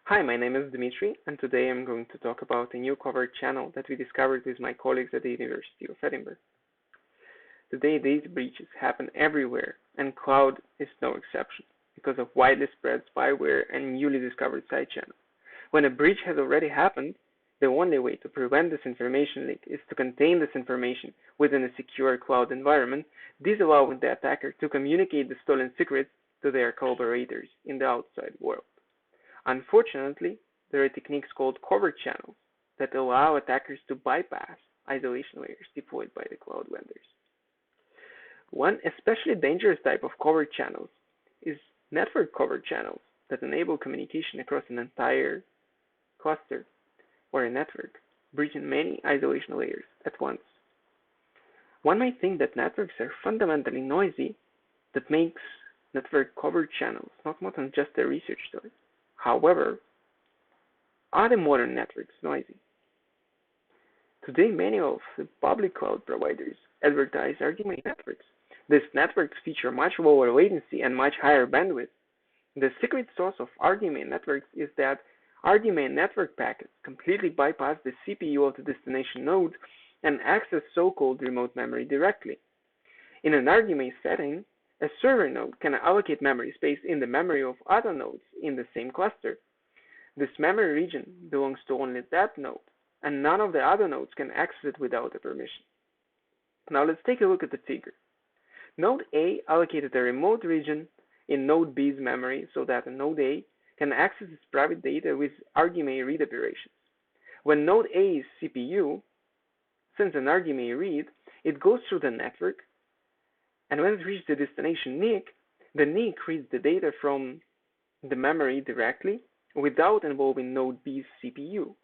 Hi, my name is Dmitrii, and today I'm going to talk about a new Covert channel that we discovered with my colleagues at the University of Edinburgh. Today, data breaches happen everywhere, and cloud is no exception because of widely spread spyware and newly discovered side channels. When a breach has already happened, the only way to prevent this information leak is to contain this information within a secure cloud environment, disallowing the attacker to communicate the stolen secrets to their collaborators in the outside world. Unfortunately, there are techniques called covert channels that allow attackers to bypass isolation layers deployed by the cloud vendors. One especially dangerous type of covert channels is network covert channels that enable communication across an entire cluster or a network, breaching many isolation layers at once. One might think that networks are fundamentally noisy, that makes network covert channels not more than just a research toy. However, are the modern networks noisy? Today, many of the public cloud providers advertise RDMA networks. These networks feature much lower latency and much higher bandwidth. The secret sauce of RDMA networks is that RDMA network packets completely bypass the CPU of the destination node and access so-called remote memory directly. In an RDMA setting, a server node can allocate memory space in the memory of other nodes in the same cluster. This memory region belongs to only that node, and none of the other nodes can access it without a permission. Now let's take a look at the figure. Node A allocated a remote region in node B's memory so that node A can access its private data with RDMA read operations. When node A's CPU sends an RDMA read, it goes through the network, and when it reaches the destination NIC, the NIC reads the data from the memory directly without involving node B's CPU.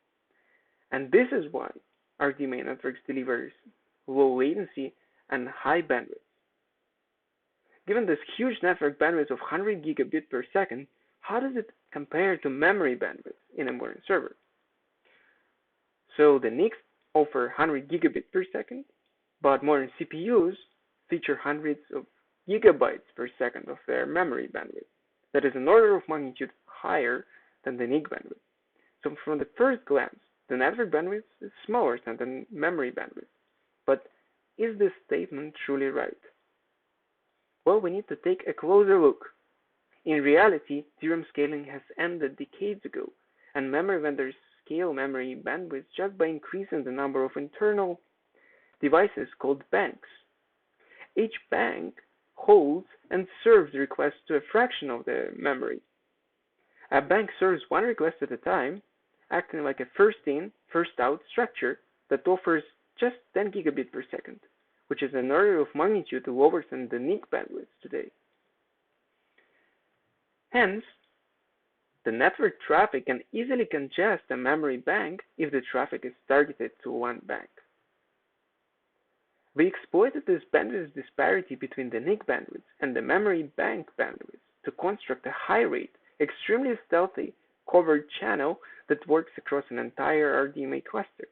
And this is why RDMA networks delivers low latency and high bandwidth. Given this huge network bandwidth of 100 gigabit per second, how does it compare to memory bandwidth in a modern server? So the NICs offer 100 gigabit per second, but modern CPUs feature hundreds of gigabytes per second of their memory bandwidth. That is an order of magnitude higher than the NIC bandwidth. So from the first glance, the network bandwidth is smaller than the memory bandwidth. But is this statement truly right? Well, we need to take a closer look. In reality, DRAM scaling has ended decades ago, and memory vendors scale memory bandwidth just by increasing the number of internal devices called banks. Each bank holds and serves requests to a fraction of the memory. A bank serves one request at a time, acting like a first-in, first-out structure that offers just 10 gigabit per second, which is an order of magnitude lower than the NIC bandwidth today. Hence, the network traffic can easily congest a memory bank if the traffic is targeted to one bank. We exploited this bandwidth disparity between the NIC bandwidth and the memory bank bandwidth to construct a high-rate, extremely stealthy covert channel that works across an entire RDMA cluster.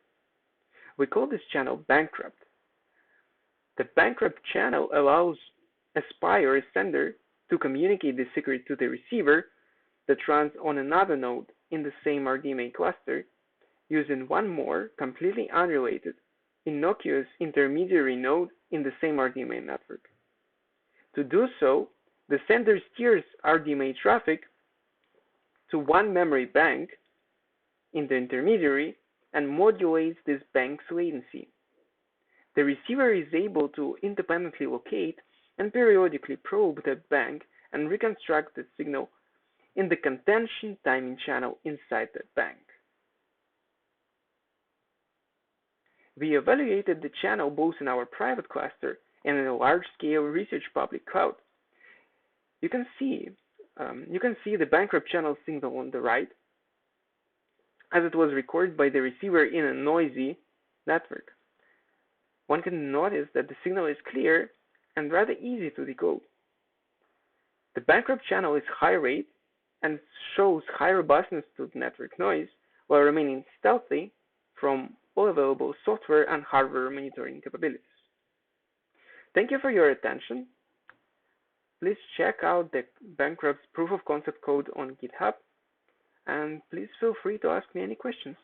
We call this channel Bankrupt. The Bankrupt channel allows a spy or a sender to communicate the secret to the receiver that runs on another node in the same RDMA cluster using one more completely unrelated innocuous intermediary node in the same RDMA network. To do so, the sender steers RDMA traffic to one memory bank in the intermediary and modulates this bank's latency. The receiver is able to independently locate and periodically probe the bank and reconstruct the signal in the contention timing channel inside the bank. We evaluated the channel both in our private cluster and in a large-scale research public cloud. You can see the Bankrupt channel signal on the right, as it was recorded by the receiver in a noisy network. One can notice that the signal is clear and rather easy to decode. The Bankrupt channel is high rate and shows high robustness to the network noise while remaining stealthy from all available software and hardware monitoring capabilities. Thank you for your attention. Please check out the Bankrupt's proof of concept code on GitHub. and please feel free to ask me any questions.